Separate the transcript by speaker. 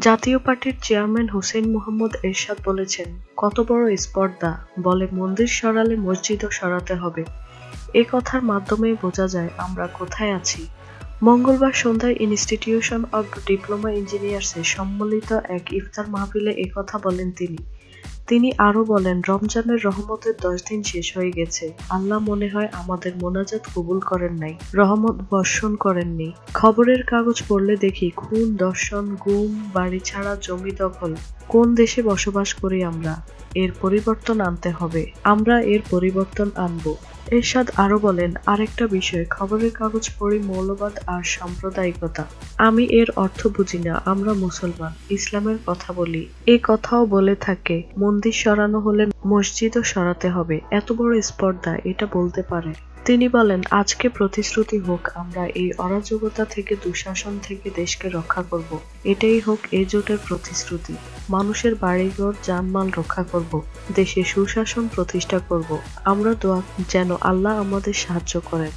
Speaker 1: জাতীয় পার্টির চেয়ারম্যান হুসেইন মুহাম্মদ এরশাদ বলেছেন, কত বড় স্পর্ধা, বলে মন্দির সরালে মসজিদও সরাতে হবে। এ কথার মাধ্যমেই বোঝা যায় আমরা কোথায় আছি। মঙ্গলবার সন্ধ্যায় ইনস্টিটিউশন অব ডিপ্লোমা ইঞ্জিনিয়ার্সে সম্মিলিত এক ইফতার মাহফিলে একথা বলেন তিনি। তিনি আরও বলেন, রমজানের রহমতের 10 দিন শেষ হয়ে গেছে। আল্লাহ মনে হয় আমাদের মোনাজাত কবুল করেন নাই, রহমত বর্ষণ করেননি। খবরের কাগজ পড়লে দেখি খুন, ধর্ষণ, গুম, বাড়ি ছাড়া, জমি দখল। কোন দেশে বসবাস করি আমরা? এর পরিবর্তন আনতে হবে। আমরা এর পরিবর্তন আনব। এরশাদ আরও বলেন, আরেকটা বিষয়, খবরের কাগজ পড়ি মৌলবাদ আর সাম্প্রদায়িকতা। আমি এর অর্থ বুঝি না। আমরা মুসলমান, ইসলামের কথা বলি। এ কথাও বলে থাকে, মন্দির সরানো হলে মসজিদও সরাতে হবে। এত বড় স্পর্ধা, এটা বলতে পারে। তিনি বলেন, আজকে প্রতিশ্রুতি হোক আমরা এই অরাজকতা থেকে, দুঃশাসন থেকে দেশকে রক্ষা করব। এটাই হোক এ জোটের প্রতিশ্রুতি। মানুষের বাড়িঘর, জানমাল রক্ষা করব। দেশে সুশাসন প্রতিষ্ঠা করব। আমরা দোয়া যেন আল্লাহ আমাদের সাহায্য করেন।